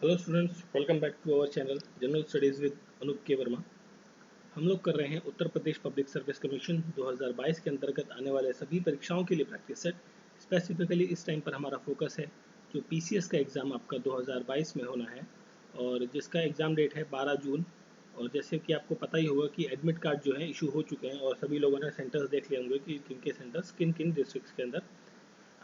Hello students, welcome back to our channel general studies with Anoop K Verma. हम लोग कर रहे हैं Uttar Pradesh public service commission 2022 के अंतर्गत आने वाले सभी परीक्षाओं के लिए प्रैक्टिस सेट। स्पेसिफिकली इस टाइम पर हमारा फोकस है जो पीसीएस का एग्ज़ाम आपका 2022 में होना है और जिसका एग्ज़ाम डेट है 12 जून। और जैसे कि आपको पता ही होगा कि एडमिट कार्ड जो है इशू हो चुके हैं और सभी लोगों ने सेंटर्स देख लिए होंगे कि किन के सेंटर्स किन किन डिस्ट्रिक्ट्स के अंदर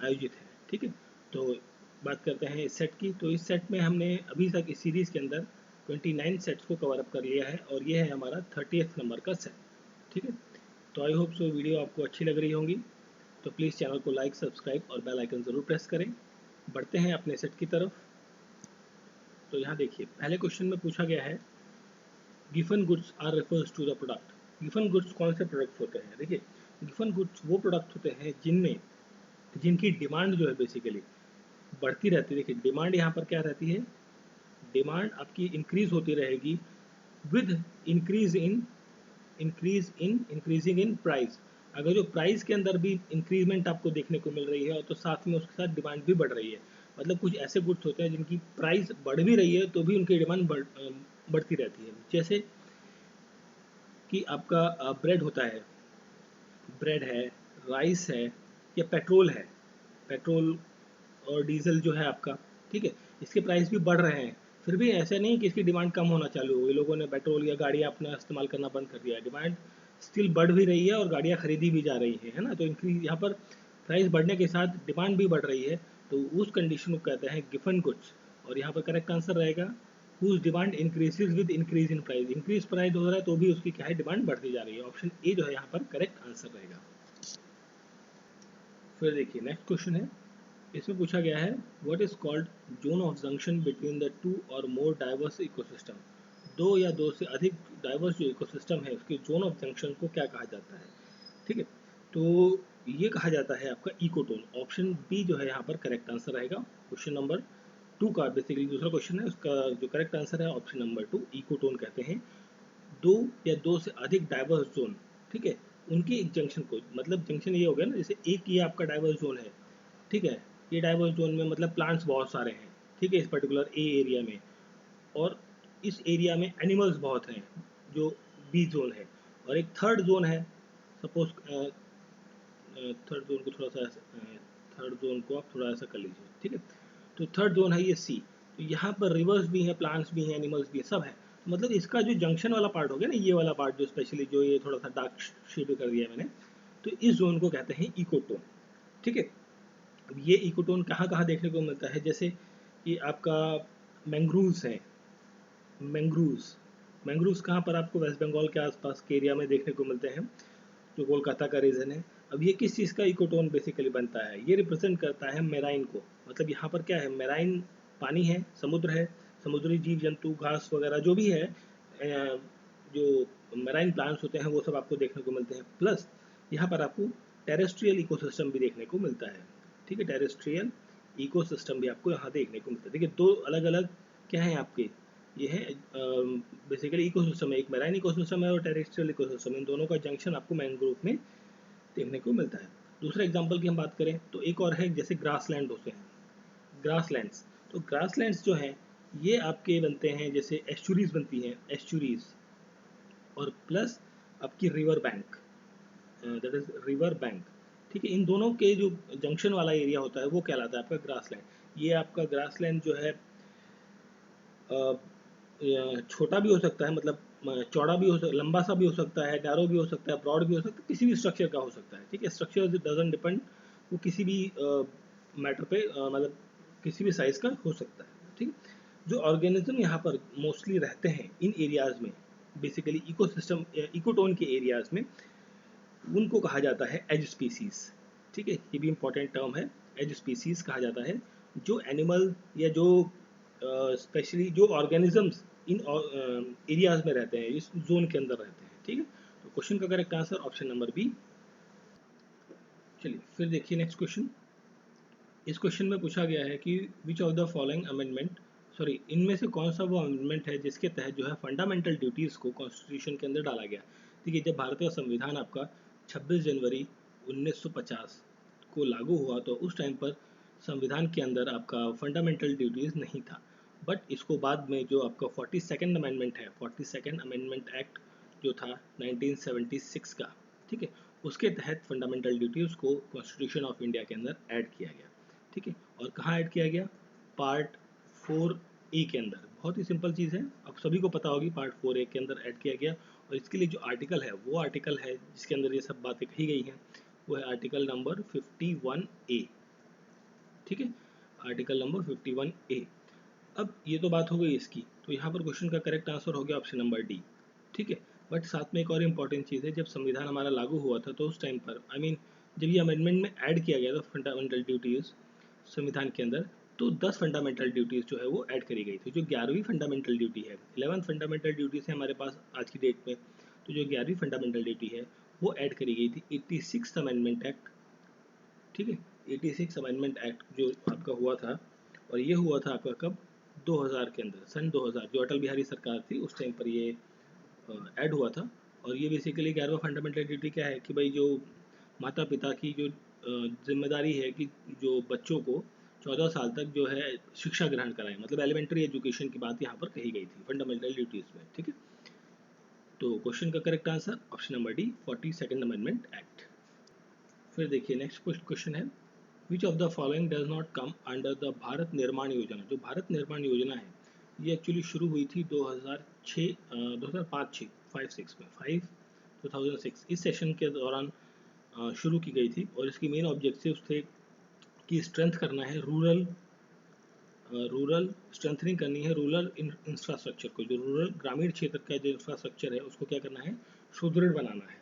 आयोजित है। ठीक है, तो बात करते हैं इस सेट की। तो इस सेट में हमने अभी तक इस सीरीज़ के अंदर 29 सेट्स को कवर अप कर लिया है और ये है हमारा 30th नंबर का सेट। ठीक है, तो आई होप सो वीडियो आपको अच्छी लग रही होंगी। तो प्लीज़ चैनल को लाइक, सब्सक्राइब और बेल आइकन ज़रूर प्रेस करें। बढ़ते हैं अपने सेट की तरफ। तो यहाँ देखिए, पहले क्वेश्चन में पूछा गया है given goods are refers to the product. Given goods कौन से प्रोडक्ट्स होते हैं? देखिए, गिवन गुड्स वो प्रोडक्ट होते हैं जिनकी डिमांड जो है बेसिकली बढ़ती रहती है। देखिए, डिमांड यहाँ पर क्या रहती है? डिमांड आपकी इंक्रीज होती रहेगी विद इंक्रीजिंग इन प्राइस। अगर जो प्राइस के अंदर भी इंक्रीजमेंट आपको देखने को मिल रही है और तो साथ में उसके साथ डिमांड भी बढ़ रही है। मतलब कुछ ऐसे गुड्स होते हैं जिनकी प्राइस बढ़ भी रही है तो भी उनकी डिमांड बढ़ती रहती है। जैसे कि आपका ब्रेड होता है, ब्रेड है, राइस है या पेट्रोल है। पेट्रोल और डीजल जो है आपका, ठीक है, इसके प्राइस भी बढ़ रहे हैं। फिर भी ऐसा नहीं कि इसकी डिमांड कम होना चालू हो गई, लोगों ने पेट्रोल या गाड़ियाँ अपना इस्तेमाल करना बंद कर दिया है। डिमांड स्टिल बढ़ भी रही है और गाड़ियाँ खरीदी भी जा रही है ना। तो इंक्रीज यहाँ पर प्राइस बढ़ने के साथ डिमांड भी बढ़ रही है, तो उस कंडीशन को कहते हैं गिवन गुड्स। और यहाँ पर करेक्ट आंसर रहेगा whose demand increases with increase in price. Increase price हो रहा है तो भी उसकी क्या है, डिमांड बढ़ती जा रही है। ऑप्शन ए जो है यहाँ पर करेक्ट आंसर रहेगा। फिर देखिए नेक्स्ट क्वेश्चन है, इसमें पूछा गया है what is called zone of junction between the two और मोर डाइवर्स इकोसिस्टम। दो या दो से अधिक डाइवर्स जो इकोसिस्टम है उसके जोन ऑफ जंक्शन को क्या कहा जाता है? ठीक है, तो ये कहा जाता है आपका इकोटोन। ऑप्शन बी जो है यहाँ पर करेक्ट आंसर रहेगा। क्वेश्चन नंबर 2 का बेसिकली दूसरा क्वेश्चन है, उसका जो करेक्ट आंसर है ऑप्शन नंबर 2, इकोटोन कहते हैं दो या दो से अधिक डाइवर्स जोन। ठीक है, उनकी जंक्शन को, मतलब जंक्शन ये हो गया ना, जैसे एक ये आपका डाइवर्स जोन है, ठीक है, ये डाइवर्स जोन में मतलब प्लांट्स बहुत सारे हैं, ठीक है, इस पर्टिकुलर ए एरिया में। और इस एरिया में एनिमल्स बहुत हैं, जो बी जोन है। और एक थर्ड जोन है, सपोज थर्ड जोन को थोड़ा सा थर्ड जोन को आप थोड़ा ऐसा कर लीजिए, ठीक है। तो थर्ड जोन है ये सी। तो यहाँ पर रिवर्स भी हैं, प्लांट्स भी हैं, एनिमल्स भी हैं, सब है। मतलब इसका जो जंक्शन वाला पार्ट हो गया ना, ये वाला पार्ट जो स्पेशली जो ये थोड़ा सा डार्क शेड कर दिया है मैंने, तो इस जोन को कहते हैं इकोटोन। ठीक है, अब ये इकोटोन कहाँ कहाँ देखने को मिलता है? जैसे कि आपका मैंग्रूव्स हैं, मैंग्रूव्स मैंग्रूव्स कहाँ पर आपको वेस्ट बंगाल के आसपास के एरिया में देखने को मिलते हैं, जो कोलकाता का रीजन है। अब ये किस चीज़ का इकोटोन बेसिकली बनता है? ये रिप्रेजेंट करता है मेराइन को। मतलब यहाँ पर क्या है, मेराइन पानी है, समुद्र है, समुद्री जीव जंतु, घास वगैरह जो भी है, जो मेराइन प्लांट्स होते हैं वो सब आपको देखने को मिलते हैं। प्लस यहाँ पर आपको टेरेस्ट्रियल इकोसिस्टम भी देखने को मिलता है। ठीक है, टेरेस्ट्रियल इकोसिस्टम भी आपको यहाँ देखने को मिलता है। देखिए, दो अलग अलग क्या है आपके, ये है बेसिकली इकोसिस्टम है, एक मेराइन इकोसिस्टम है और टेरेस्ट्रियल इकोसिस्टम। इन दोनों का जंक्शन आपको मैंग्रोव में देखने को मिलता है। दूसरे एग्जांपल की हम बात करें तो एक और है, जैसे ग्रासलैंड होते हैं, ग्रासलैंड्स। तो ग्रासलैंड्स जो हैं ये आपके बनते हैं, जैसे एस्चुरीज बनती हैं, एस्चुरीज, और प्लस आपकी river bank, that is river bank. ठीक है, इन दोनों के जो जंक्शन वाला एरिया होता है वो कहलाता है आपका ग्रासलैंड। ये आपका ग्रासलैंड जो है छोटा भी हो सकता है, मतलब चौड़ा भी हो सकता है, लंबा सा भी हो सकता है, नैरो भी हो सकता है, ब्रॉड भी हो सकता है, किसी भी स्ट्रक्चर का हो सकता है। ठीक है, स्ट्रक्चर डजंट डिपेंड, वो किसी भी मैटर पे मतलब किसी भी साइज का हो सकता है। ठीक है, जो ऑर्गेनिज्म यहाँ पर मोस्टली रहते हैं इन एरियाज में, बेसिकली इकोसिस्टम इकोटोन के एरियाज में, उनको कहा जाता है एज स्पीसीज। ठीक है, ये भी इंपॉर्टेंट टर्म है, एज स्पीसीज कहा जाता है जो एनिमल या जो स्पेशली जो ऑर्गेनिजम्स इन एरियाज में रहते हैं, इस जोन के अंदर रहते हैं। ठीक है, तो क्वेश्चन का correct answer option number B. चलिए फिर देखिए नेक्स्ट क्वेश्चन। इस क्वेश्चन में पूछा गया है कि which of the following amendment, sorry, इनमें से कौन सा वो अमेंडमेंट है जिसके तहत जो है फंडामेंटल ड्यूटीज़ को कॉन्स्टिट्यूशन के अंदर डाला गया। देखिए, जब भारतीय संविधान आपका 26 जनवरी 1950 को लागू हुआ तो उस टाइम पर संविधान के अंदर आपका फंडामेंटल ड्यूटीज़ नहीं था। बट इसको बाद में जो आपका 42nd अमेंडमेंट है, 42nd अमेंडमेंट एक्ट जो था 1976 का, ठीक है, उसके तहत फंडामेंटल ड्यूटीज़ को कॉन्स्टिट्यूशन ऑफ इंडिया के अंदर ऐड किया गया, ठीक है। और कहाँ ऐड किया गया? पार्ट 4A के अंदर। बहुत ही सिंपल चीज़ है, आप सभी को पता होगी, पार्ट 4A के अंदर ऐड किया गया। और इसके लिए जो आर्टिकल है, वो आर्टिकल है जिसके अंदर ये सब बातें कही गई हैं, वो है आर्टिकल नंबर 51A, ठीक है, आर्टिकल नंबर 51A। अब ये तो बात हो गई इसकी, तो यहाँ पर क्वेश्चन का करेक्ट आंसर हो गया ऑप्शन नंबर डी, ठीक है। बट साथ में एक और इम्पॉर्टेंट चीज़ है, जब संविधान हमारा लागू हुआ था तो उस टाइम पर जब ये अमेंडमेंट में ऐड किया गया था फंडामेंटल ड्यूटीज़ संविधान के अंदर, तो 10 फंडामेंटल ड्यूटीज़ जो है वो ऐड करी गई थी। जो 11वीं फंडामेंटल ड्यूटी है, 11th फंडामेंटल ड्यूटीज़ है हमारे पास आज की डेट में, तो जो 11वीं फंडामेंटल ड्यूटी है वो ऐड करी गई थी 86 अमेंडमेंट एक्ट, ठीक है। 86 अमेंडमेंट एक्ट जो आपका हुआ था, और ये हुआ था आपका कब? 2000 के अंदर, सन 2000, जो अटल बिहारी सरकार थी उस टाइम पर ये ऐड हुआ था। और ये बेसिकली 11वां फंडामेंटल ड्यूटी क्या है कि भाई जो माता पिता की जो जिम्मेदारी है कि जो बच्चों को 14 साल तक जो है शिक्षा ग्रहण कराएं, मतलब एलिमेंट्री एजुकेशन की बात यहाँ पर कही गई थी फंडामेंटल ड्यूटीज़ में, ठीक है। तो क्वेश्चन का correct answer option number D, 42nd amendment act. फिर देखिए नेक्स्ट क्वेश्चन है, विच of the following does not come under the Bharat Nirman योजना। जो भारत निर्माण योजना है ये एक्चुअली शुरू हुई थी 2006 2005 6 में 2006 इस सेशन के दौरान शुरू की गई थी। और इसकी मेन ऑब्जेक्टिव्स थे कि स्ट्रेंथ करना है रूरल स्ट्रेंथनिंग करनी है रूरल इंफ्रास्ट्रक्चर को, जो रूरल ग्रामीण क्षेत्र का जो इंफ्रास्ट्रक्चर है उसको क्या करना है? सुदृढ़ बनाना है।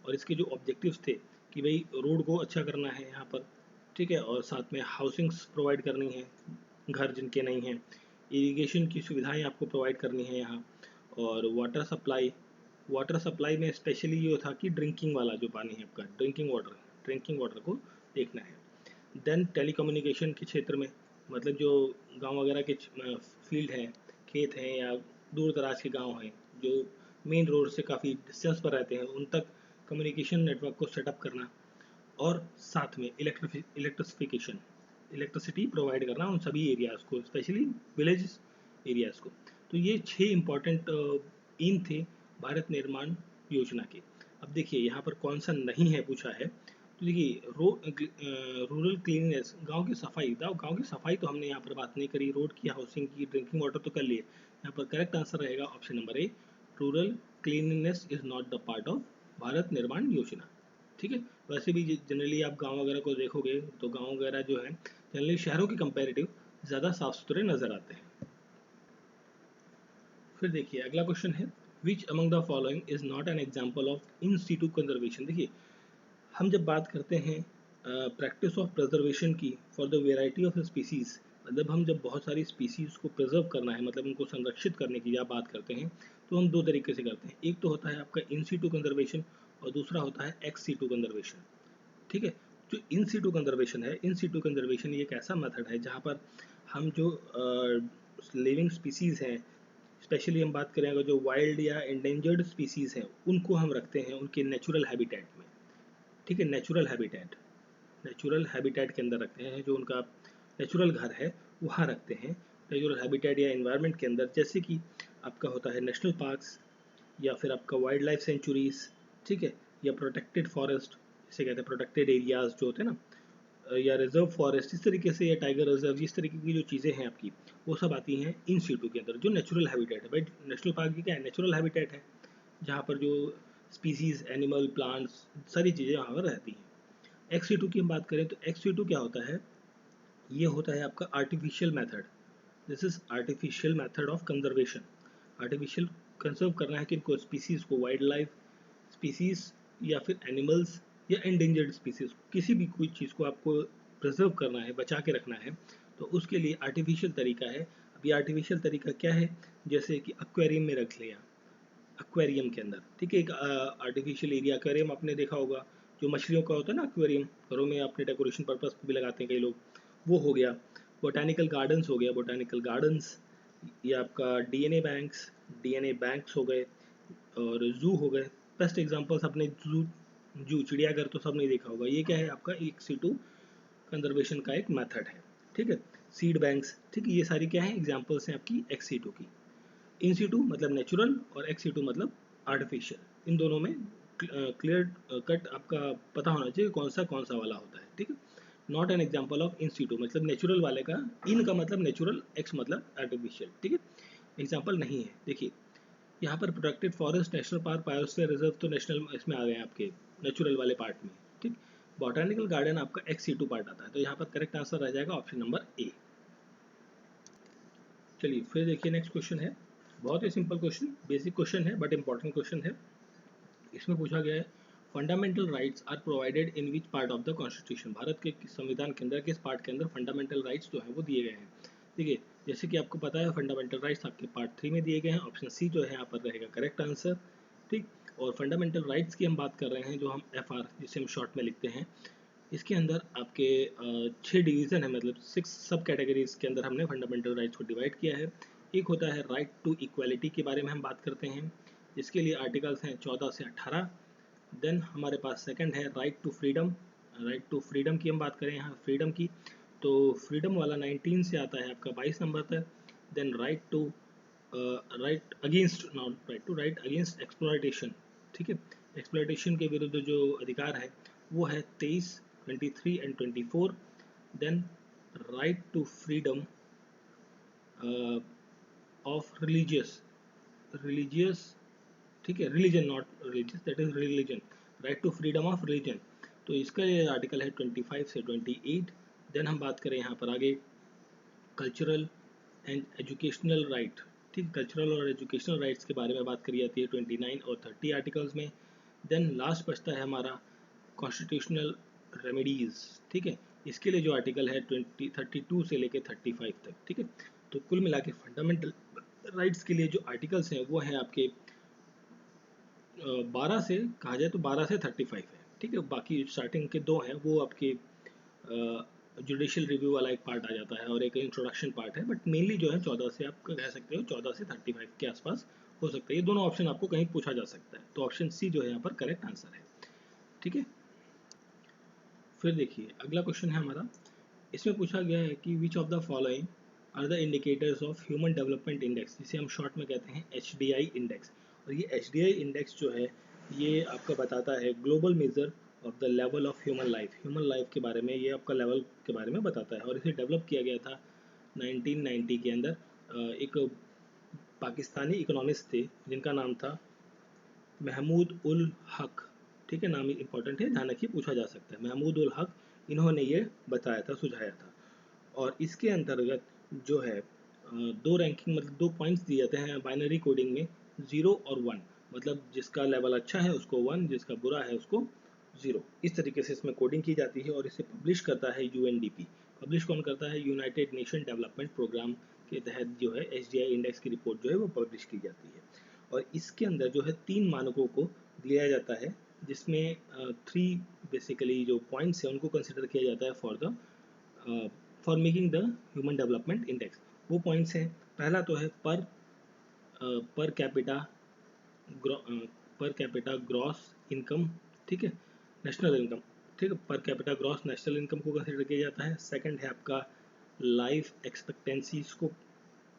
और इसके जो ऑब्जेक्टिव्स थे कि भाई रोड को अच्छा करना है यहाँ पर, ठीक है, और साथ में हाउसिंग्स प्रोवाइड करनी है, घर जिनके नहीं हैं, इरिगेशन की सुविधाएं आपको प्रोवाइड करनी है यहाँ, और वाटर सप्लाई में स्पेशली ये था कि ड्रिंकिंग वाला जो पानी है आपका, ड्रिंकिंग वाटर को देखना है। देन टेलीकम्युनिकेशन के क्षेत्र में, मतलब जो गांव वगैरह के फील्ड हैं, खेत हैं, या दूर दराज के गांव हैं जो मेन रोड से काफ़ी डिस्टेंस पर रहते हैं, उन तक कम्युनिकेशन नेटवर्क को सेटअप करना। और साथ में इलेक्ट्रिसिफिकेशन, इलेक्ट्रिसिटी प्रोवाइड करना उन सभी एरियाज़ को, स्पेशली विलेज एरियाज़ को। तो ये 6 इम्पॉर्टेंट एम थे भारत निर्माण योजना के। अब देखिए यहाँ पर कौन सा नहीं है पूछा है, तो देखिए रूरल क्लीननेस, गांव की सफाई तो हमने यहाँ पर बात नहीं करी, रोड की, हाउसिंग की, ड्रिंकिंग वाटर तो कर लिए। यहाँ पर करेक्ट आंसर रहेगा option number A, rural cleanness is not the part of Bharat Nirman योजना, ठीक है। वैसे भी जनरली आप गांव वगैरह को देखोगे तो गांव वगैरह जो है जनरली शहरों के कंपैरेटिव ज़्यादा साफ सुथरे नज़र आते हैं। फिर देखिए अगला क्वेश्चन है, which among the following is not an example of in situ conservation. देखिए हम जब बात करते हैं प्रैक्टिस ऑफ प्रिजर्वेशन की for the variety of species, मतलब हम जब बहुत सारी स्पीसीज को प्रिजर्व करना है, मतलब उनको संरक्षित करने की जब बात करते हैं, तो हम दो तरीके से करते हैं। एक तो होता है आपका इन सीटू कंजर्वेशन, और दूसरा होता है एक्स सीटू कंजर्वेशन, ठीक है। जो इन सीटू कंजर्वेशन है, इन सीटू कंजर्वेशन ये एक ऐसा मेथड है जहाँ पर हम जो लिविंग स्पीसीज़ हैं, स्पेशली हम बात करें अगर जो वाइल्ड या एंडेंजर्ड स्पीसीज़ हैं, उनको हम रखते हैं उनके नेचुरल हैबिटेट में, ठीक है। नेचुरल हैबिटेट के अंदर रखते हैं, जो उनका नेचुरल घर है वहाँ रखते हैं, नेचुरल हैबिटेट या एनवायरनमेंट के अंदर, जैसे कि आपका होता है नेशनल पार्क्स, या फिर आपका वाइल्ड लाइफ सेंचुरीज, ठीक है, या प्रोटेक्टेड फॉरेस्ट, जिसे कहते हैं प्रोटेक्टेड एरियाज जो होते हैं ना, या रिजर्व फॉरेस्ट, इस तरीके से, या टाइगर रिजर्व, इस तरीके की जो चीज़ें हैं आपकी, वो सब आती हैं इन सीटू के अंदर, जो नेचुरल हैबिटेट है। भाई नेशनल पार्क भी क्या है? नेचुरल हैबिटेट है, जहाँ पर जो स्पीसीज, एनिमल, प्लांट्स, सारी चीज़ें वहाँ पर रहती हैं। एक्स सी टू की हम बात करें तो एक्स सी टू क्या होता है? ये होता है आपका artificial method. This is artificial method of conservation. Artificial conserve करना है किनको? स्पीसीज को, वाइल्ड लाइफ स्पीसीज या फिर एनिमल्स या एंडेंजर्ड स्पीसीज, किसी भी कोई चीज़ को आपको प्रिजर्व करना है, बचा के रखना है, तो उसके लिए आर्टिफिशियल तरीका है। अब ये आर्टिफिशियल तरीका क्या है? जैसे कि एक्वेरियम में रख लिया, एक्वेरियम के अंदर, ठीक है, एक आर्टिफिशियल एरिया एक्वेरियम आपने देखा होगा, जो मछलियों का होता है ना एक्वेरियम, घरों में अपने डेकोरेशन पर्पस भी लगाते हैं कई लोग, वो हो गया। बोटानिकल गार्डन्स हो गया, बोटानिकल गार्डन्स, ये आपका डीएनए बैंक्स हो गए, और जू हो गए। बेस्ट एग्जांपल्स अपने जू चिड़ियाघर तो सब नहीं देखा होगा। ये क्या है? आपका एक सीटू कंजर्वेशन का एक मेथड है, ठीक है। सीड बैंक्स, ठीक है, ये सारी क्या है एग्जाम्पल्स हैं आपकी एक्स सीटू की। इन सीटू मतलब नेचुरल और एक्स सीटू मतलब आर्टिफिशियल, इन दोनों में क्लियर कट आपका पता होना चाहिए कौन सा वाला होता है, ठीक है। Not an example of in situ मतलब नेचुरल वाले का इन का मतलब नेचुरल, एक्स मतलब आर्टिफिशियल, ठीक है, एग्जाम्पल नहीं है। देखिए यहाँ पर protected forest, national park, biosphere reserve तो नेशनल इसमें आ गए आपके नेचुरल वाले पार्ट में, ठीक। बॉटनिकल गार्डन आपका एक्स सीटू पार्ट आता है, तो यहाँ पर करेक्ट आंसर रह जाएगा ऑप्शन नंबर ए। चलिए फिर देखिए नेक्स्ट क्वेश्चन है, बहुत ही सिंपल क्वेश्चन, बेसिक क्वेश्चन है बट इंपॉर्टेंट क्वेश्चन है। इसमें पूछा गया है fundamental rights are provided in which part of the constitution, Bharat के संविधान के अंदर किस पार्ट के अंदर फंडामेंटल राइट्स जो है वो दिए गए हैं। देखिए जैसे कि आपको पता है फंडामेंटल राइट्स आपके पार्ट 3 में दिए गए हैं, ऑप्शन सी जो है यहाँ पर रहेगा करेक्ट आंसर, ठीक। और फंडामेंटल राइट्स की हम बात कर रहे हैं, जो हम FR जिसे हम शॉर्ट में लिखते हैं, इसके अंदर आपके 6 डिवीज़न है, मतलब 6 सब कैटेगरीज के अंदर हमने फंडामेंटल राइट्स को डिवाइड किया है। एक होता है राइट टू इक्वालिटी के बारे में हम बात करते हैं, जिसके लिए आर्टिकल्स हैं 14 से 18। देन हमारे पास सेकंड है right to freedom, right to freedom की हम बात करें यहाँ फ्रीडम की, तो फ्रीडम वाला 19 से आता है आपका 22 नंबर तक। Then right to right against, not right to, right against exploitation, ठीक है, एक्सप्लॉयटेशन के विरुद्ध जो अधिकार है वो है 23, 23 and 24। Then right to freedom of religious, ठीक है, religion not religious, that is religion, right to freedom of religion, तो इसका ये आर्टिकल है 25 से 28। देन हम बात करें यहाँ पर आगे कल्चरल एंड एजुकेशनल राइट, ठीक, कल्चरल और एजुकेशनल राइट्स के बारे में बात करी जाती है 29 और 30 आर्टिकल्स में। देन लास्ट बचता है हमारा कॉन्स्टिट्यूशनल रेमेडीज, ठीक है, इसके लिए जो आर्टिकल है 32 से लेकर 35 तक, ठीक है। तो कुल मिला के फंडामेंटल राइट्स के लिए जो आर्टिकल्स हैं वो हैं आपके 12 से, कहा जाए तो 12 से 35 है, ठीक है। बाकी स्टार्टिंग के दो हैं वो आपके जुडिशियल रिव्यू वाला एक पार्ट आ जाता है और एक इंट्रोडक्शन पार्ट है, बट मेनली जो है 14 से आप कह सकते हो 14 से 35 के आसपास हो सकता है। ये दोनों ऑप्शन आपको कहीं पूछा जा सकता है, तो ऑप्शन सी जो है यहाँ पर करेक्ट आंसर है, ठीक है। फिर देखिए अगला क्वेश्चन है हमारा, इसमें पूछा गया है कि which of the following are the indicators of human development index, जिसे हम शॉर्ट में कहते हैं HDI इंडेक्स। और ये HDI इंडेक्स जो है ये आपका बताता है global measure of the level of human life के बारे में, ये आपका लेवल के बारे में बताता है। और इसे डेवलप किया गया था 1990 के अंदर। एक पाकिस्तानी इकोनॉमिस्ट थे जिनका नाम था महमूद उल हक, ठीक है, नाम इंपॉर्टेंट है, ध्यान रखिए पूछा जा सकता है, महमूद उल हक, इन्होंने ये बताया था, सुझाया था। और इसके अंतर्गत जो है दो रैंकिंग मतलब 2 पॉइंट्स दिए जाते हैं बाइनरी कोडिंग में, 0 और 1, मतलब जिसका लेवल अच्छा है उसको 1, जिसका बुरा है उसको 0, इस तरीके से इसमें कोडिंग की जाती है। और इसे पब्लिश करता है UNDP। पब्लिश कौन करता है? यूनाइटेड नेशन डेवलपमेंट प्रोग्राम के तहत जो है HDI इंडेक्स की रिपोर्ट जो है वो पब्लिश की जाती है। और इसके अंदर जो है 3 मानकों को दिया जाता है, जिसमें 3 बेसिकली जो पॉइंट्स हैं उनको कंसिडर किया जाता है for making the human development index. वो पॉइंट्स हैं, पहला तो है पर कैपिटा ग्रॉस इनकम, ठीक है, नेशनल इनकम, ठीक है, per capita gross national income को कंसिडर किया जाता है। सेकंड है आपका लाइफ एक्सपेक्टेंसीज को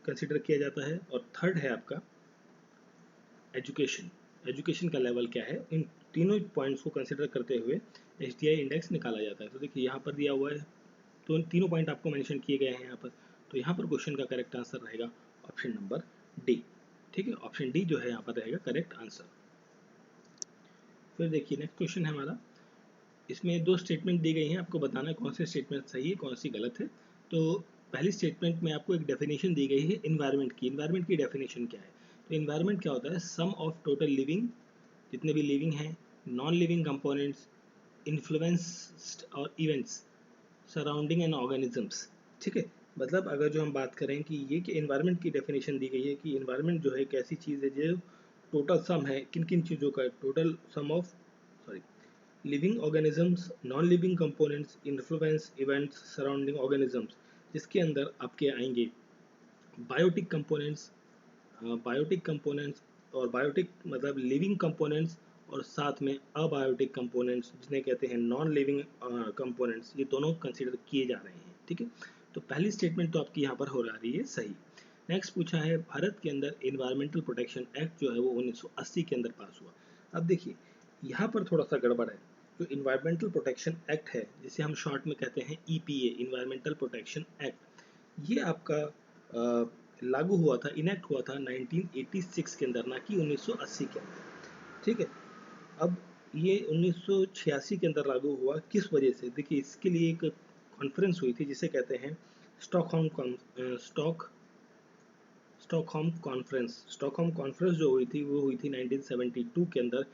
कंसिडर किया जाता है। और थर्ड है आपका एजुकेशन का लेवल क्या है। इन तीनों पॉइंट्स को कंसिडर करते हुए HDI इंडेक्स निकाला जाता है। तो देखिए यहाँ पर दिया हुआ है, तो तीनों पॉइंट आपको मेंशन किए गए हैं यहाँ पर। तो यहाँ पर क्वेश्चन का करेक्ट आंसर रहेगा ऑप्शन नंबर डी, ठीक है, ऑप्शन डी जो है यहाँ पर रहेगा करेक्ट आंसर। फिर देखिए नेक्स्ट क्वेश्चन है हमारा, इसमें 2 स्टेटमेंट दी गई हैं, आपको बताना है कौन सी स्टेटमेंट सही है कौन सी गलत है। तो पहली स्टेटमेंट में आपको एक डेफिनेशन दी गई है इन्वायरमेंट की। इन्वायरमेंट की डेफिनेशन क्या है? तो इन्वायरमेंट क्या होता है? सम ऑफ टोटल लिविंग, जितने भी लिविंग हैं, नॉन लिविंग कंपोनेंट्स, इन्फ्लुएंस्ड और इवेंट्स सराउंडिंग एंड ऑर्गेनिजम्स, ठीक है। मतलब अगर जो हम बात करें कि ये कि इन्वायरमेंट की डेफिनेशन दी गई है कि इन्वायरमेंट जो है एक ऐसी चीज़ है जो टोटल सम है किन किन चीज़ों का, total sum of sorry living organisms, non living components, influence events surrounding organisms, जिसके अंदर आपके आएंगे बायोटिक कंपोनेंट्स और बायोटिक मतलब लिविंग कंपोनेंट्स, और साथ में अबायोटिक कंपोनेंट्स जिन्हें कहते हैं नॉन लिविंग कंपोनेंट्स, ये दोनों कंसिडर किए जा रहे हैं, ठीक है। तो पहली स्टेटमेंट तो आपकी यहाँ पर हो रही है सही। नेक्स्ट पूछा है भारत के अंदर एनवायरमेंटल प्रोटेक्शन एक्ट जो है वो 1980 के अंदर पास हुआ। अब देखिए यहाँ पर थोड़ा सा गड़बड़ है। जो इन्वायरमेंटल प्रोटेक्शन एक्ट है जिसे हम शॉर्ट में कहते हैं EPA, इन्वायरमेंटल प्रोटेक्शन एक्ट, ये आपका लागू हुआ था, इनेक्ट हुआ था 1986 के अंदर, ना कि 1980 के अंदर। ठीक है, अब ये 1986 के अंदर लागू हुआ, किस वजह से? देखिए इसके लिए एक कॉन्फ्रेंस हुई थी जिसे कहते हैं स्टॉकहोम कॉन्फ्रेंस जो हुई थी वो हुई थी 1972 के अंदर।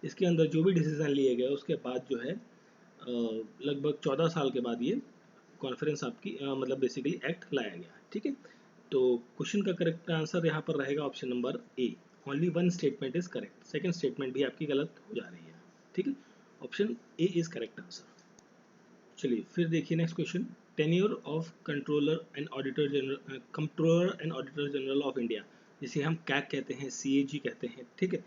इसके अंदर जो भी डिसीजन लिए गए उसके बाद जो है लगभग 14 साल के बाद ये कॉन्फ्रेंस आपकी मतलब बेसिकली एक्ट लाया गया। ठीक है, तो क्वेश्चन का करेक्ट आंसर यहाँ पर रहेगा option number A, only one statement is correct, second statement भी आपकी गलत हो जा रही है। ठीक है, option A is correct answer. चलिए फिर देखिए next question, tenure of controller and auditor general of India, जिसे हम कैग कहते हैं, CAG कहते हैं। ठीक है,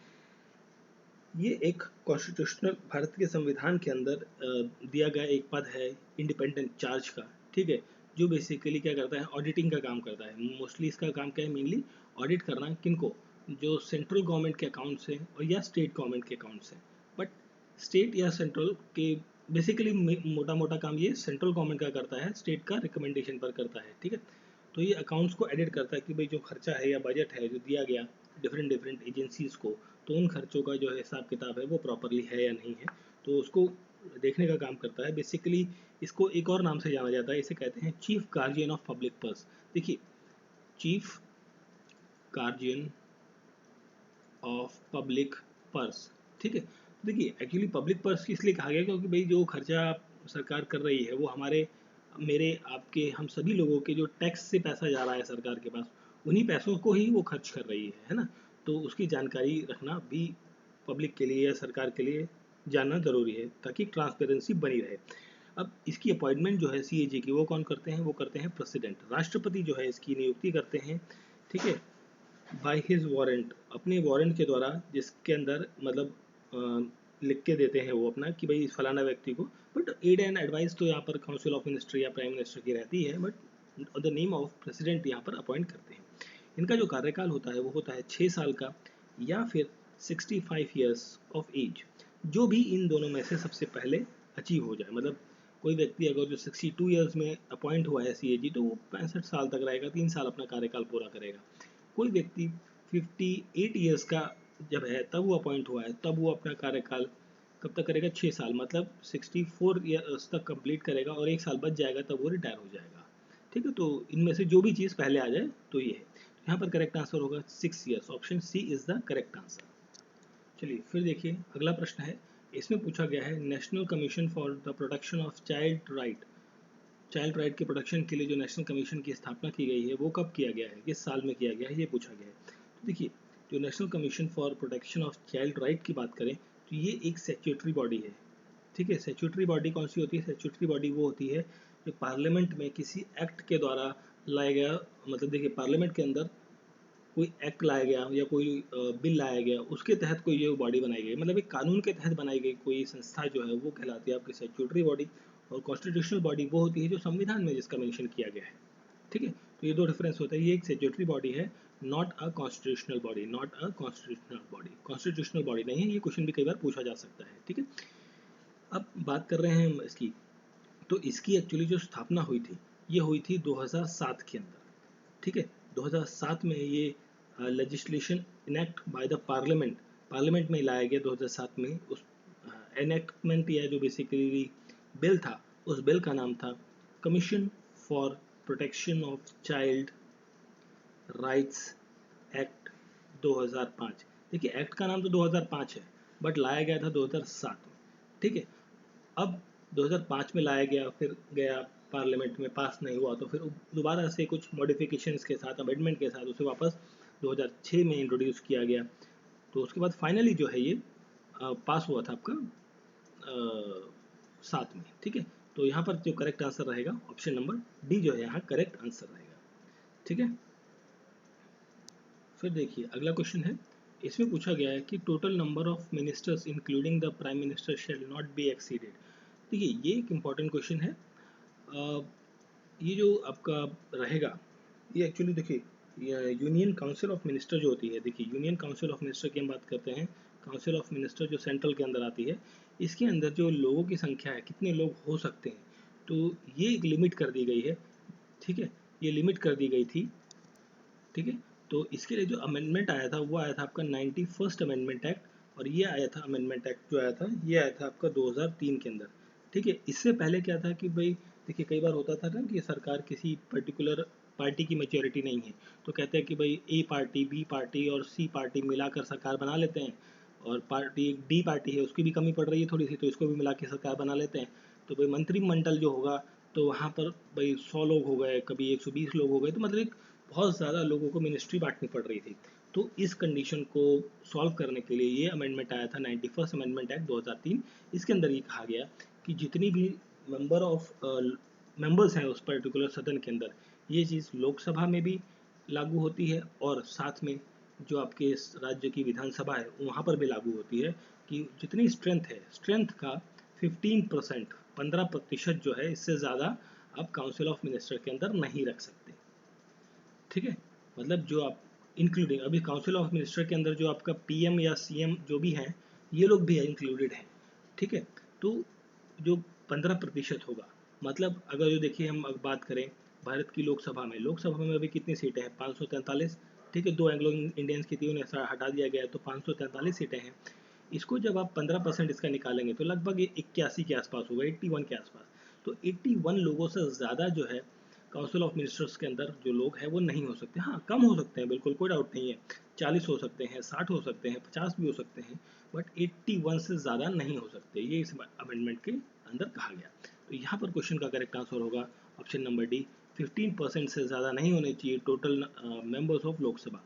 ये एक कॉन्स्टिट्यूशनल भारत के संविधान के अंदर दिया गया एक पद है इंडिपेंडेंट चार्ज का। ठीक है, जो बेसिकली क्या करता है, ऑडिटिंग का काम करता है। मोस्टली इसका काम क्या है, मेनली ऑडिट करना, किनको? जो सेंट्रल गवर्नमेंट के अकाउंट्स हैं और या स्टेट गवर्नमेंट के अकाउंट्स हैं। बट स्टेट या सेंट्रल के बेसिकली मोटा मोटा काम ये सेंट्रल गवर्नमेंट का करता है, स्टेट का रिकमेंडेशन पर करता है। ठीक है, तो ये अकाउंट्स को एडिट करता है कि भाई जो खर्चा है या बजट है जो दिया गया डिफरेंट एजेंसीज को, तो उन खर्चों का जो हिसाब किताब है वो प्रॉपरली है या नहीं है, तो उसको देखने का काम करता है। बेसिकली इसको एक और नाम से जाना जाता है, इसे कहते हैं chief guardian of public purse. देखिए chief guardian of public purse. ठीक है, तो देखिए एक्चुअली पब्लिक पर्स इसलिए कहा गया क्योंकि भाई जो खर्चा सरकार कर रही है वो हमारे मेरे आपके हम सभी लोगों के जो टैक्स से पैसा जा रहा है सरकार के पास, उन्हीं पैसों को ही वो खर्च कर रही है ना। तो उसकी जानकारी रखना भी पब्लिक के लिए या सरकार के लिए जानना ज़रूरी है ताकि ट्रांसपेरेंसी बनी रहे। अब इसकी अपॉइंटमेंट जो है CAG की वो कौन करते हैं, वो करते हैं प्रेसिडेंट, राष्ट्रपति जो है इसकी नियुक्ति करते हैं। ठीक है, बाय हिज वारंट, अपने वारंट के द्वारा, जिसके अंदर मतलब लिख के देते हैं वो अपना कि भाई फलाना व्यक्ति को, बट एड एंड एडवाइस तो यहाँ पर काउंसिल ऑफ मिनिस्टर या प्राइम मिनिस्टर की रहती है, but the name of president यहाँ पर अपॉइंट करते हैं। इनका जो कार्यकाल होता है वो होता है 6 साल का या फिर 65 ईयर्स ऑफ एज, जो भी इन दोनों में से सबसे पहले अचीव हो जाए। मतलब कोई व्यक्ति अगर जो 62 ईयर्स में अपॉइंट हुआ है CAG तो वो 65 साल तक रहेगा, 3 साल अपना कार्यकाल पूरा करेगा। कोई व्यक्ति 58 ईयर्स का जब है तब वो अपॉइंट हुआ है, तब वो अपना कार्यकाल कब तक करेगा, 6 साल, मतलब 64 ईयर्स तक कंप्लीट करेगा और 1 साल बच जाएगा तब वो रिटायर हो जाएगा। ठीक है, तो इनमें से जो भी चीज़ पहले आ जाए तो ये है। यहाँ पर करेक्ट आंसर होगा 6 years, option C is the correct answer. चलिए फिर देखिए अगला प्रश्न है, इसमें पूछा गया है national commission for the protection of child right के प्रोटेक्शन के लिए जो नेशनल कमीशन की स्थापना की गई है वो कब किया गया है, किस साल में किया गया है, ये पूछा गया है। तो देखिए जो national commission for protection of child right की बात करें तो ये एक स्टैट्यूटरी बॉडी है। ठीक है, स्टैट्यूटरी बॉडी कौन सी होती है? स्टैट्यूटरी बॉडी वो होती है जो पार्लियामेंट में किसी एक्ट के द्वारा लाया गया, मतलब देखिए पार्लियामेंट के अंदर कोई एक्ट लाया गया या कोई बिल लाया गया, उसके तहत कोई जो बॉडी बनाई गई, मतलब एक कानून के तहत बनाई गई कोई संस्था जो है वो कहलाती है आपकी स्टैट्यूटरी बॉडी। और कॉन्स्टिट्यूशनल बॉडी वो होती है जो संविधान में जिसका मेंशन किया गया है। ठीक है, तो ये दो डिफरेंस होता है, ये एक स्टैट्यूटरी बॉडी है, not a constitutional body, constitutional body नहीं है। ये क्वेश्चन भी कई बार पूछा जा सकता है। ठीक है, अब बात कर रहे हैं हम इसकी, तो इसकी एक्चुअली जो स्थापना हुई थी ये हुई थी 2007 के अंदर। ठीक है, 2007 में ये legislation enact by the parliament में लाया गया 2007 में। उस एनेक्टमेंट या जो बेसिकली बिल था, उस बिल का नाम था commission for protection of child rights act 2005। देखिए एक्ट का नाम तो 2005 है बट लाया गया था 2007 में। ठीक है, अब 2005 में लाया गया, फिर गया पार्लियामेंट में, पास नहीं हुआ, तो फिर दोबारा से कुछ मॉडिफिकेशंस के साथ, अमेंडमेंट के साथ उसे वापस 2006 में इंट्रोड्यूस किया गया। तो उसके बाद फाइनली जो है ये पास हुआ था आपका 7 में। ठीक है, तो यहाँ पर जो करेक्ट आंसर रहेगा ऑप्शन नंबर डी जो है यहाँ करेक्ट आंसर रहेगा। ठीक है, फिर देखिए अगला क्वेश्चन है, इसमें पूछा गया है कि total number of ministers including the prime minister shall not be exceeded. देखिए ये एक इम्पॉर्टेंट क्वेश्चन है। ये जो आपका रहेगा, ये एक्चुअली देखिए, यूनियन काउंसिल ऑफ मिनिस्टर जो होती है, देखिए यूनियन काउंसिल ऑफ मिनिस्टर की हम बात करते हैं, काउंसिल ऑफ मिनिस्टर जो सेंट्रल के अंदर आती है, इसके अंदर जो लोगों की संख्या है, कितने लोग हो सकते हैं, तो ये एक लिमिट कर दी गई है। ठीक है, ये लिमिट कर दी गई थी। ठीक है, तो इसके लिए जो अमेंडमेंट आया था वो आया था आपका 91st अमेंडमेंट एक्ट, और ये आया था अमेंडमेंट एक्ट जो आया था, ये आया था आपका 2003 के अंदर। ठीक है, इससे पहले क्या था कि भाई देखिए, कई बार होता था ना कि सरकार किसी पर्टिकुलर पार्टी की मेजोरिटी नहीं है, तो कहते हैं कि भाई ए पार्टी, बी पार्टी और सी पार्टी मिलाकर सरकार बना लेते हैं, और पार्टी डी पार्टी है उसकी भी कमी पड़ रही है थोड़ी सी, तो इसको भी मिला के सरकार बना लेते हैं। तो भाई मंत्रिमंडल जो होगा, तो वहाँ पर भाई 100 लोग हो गए, कभी 120 लोग हो गए, तो मतलब एक बहुत ज़्यादा लोगों को मिनिस्ट्री बांटनी पड़ रही थी। तो इस कंडीशन को सॉल्व करने के लिए ये अमेंडमेंट आया था, 91st अमेंडमेंट एक्ट 2003। इसके अंदर ये कहा गया कि जितनी भी मेंबर ऑफ मेंबर्स हैं उस पर्टिकुलर सदन के अंदर, ये चीज़ लोकसभा में भी लागू होती है, और साथ में जो आपके इस राज्य की विधानसभा है वहाँ पर भी लागू होती है, कि जितनी स्ट्रेंथ है, स्ट्रेंथ का 15%, 15% जो है, इससे ज़्यादा आप काउंसिल ऑफ मिनिस्टर के अंदर नहीं रख सकते। ठीक है, मतलब जो आप इंक्लूडिंग अभी काउंसिल ऑफ मिनिस्टर के अंदर जो आपका पीएम या सीएम जो भी हैं, ये लोग भी इंक्लूडेड हैं। ठीक है, तो जो 15% होगा, मतलब अगर जो देखिए हम अब बात करें भारत की लोकसभा में अभी कितनी सीटें हैं, 543। ठीक है, 2 एंग्लो इंडियंस की थी, उन्हें हटा दिया गया है, तो 543 सीटें हैं। इसको जब आप 15% इसका निकालेंगे तो लगभग ये 81 के आसपास होगा, 81 के आसपास। तो 81 लोगों से ज़्यादा जो है काउंसिल ऑफ मिनिस्टर्स के अंदर जो लोग हैं वो नहीं हो सकते। हाँ, कम हो सकते हैं, बिल्कुल कोई डाउट नहीं है, 40 हो सकते हैं, 60 हो सकते हैं, 50 भी हो सकते हैं, बट 81 से ज़्यादा नहीं हो सकते, ये इस अमेंडमेंट के अंदर कहा गया। तो यहाँ पर क्वेश्चन का करेक्ट आंसर होगा ऑप्शन नंबर डी, 15% से ज़्यादा नहीं होने चाहिए total members of Lok Sabha.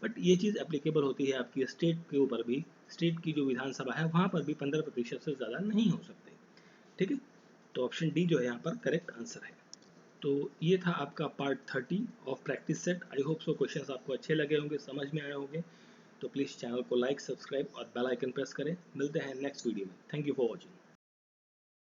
But ये चीज़ एप्लीकेबल होती है आपकी स्टेट के ऊपर भी, स्टेट की जो विधानसभा है वहाँ पर भी 15% से ज़्यादा नहीं हो सकते। ठीक है, तो ऑप्शन डी जो है यहाँ पर करेक्ट आंसर है। तो ये था आपका part 30 of practice set. I hope so questions आपको अच्छे लगे होंगे, समझ में आए होंगे। तो प्लीज़ चैनल को लाइक, सब्सक्राइब और बेल आइकन प्रेस करें। मिलते हैं नेक्स्ट वीडियो में। Thank you for watching.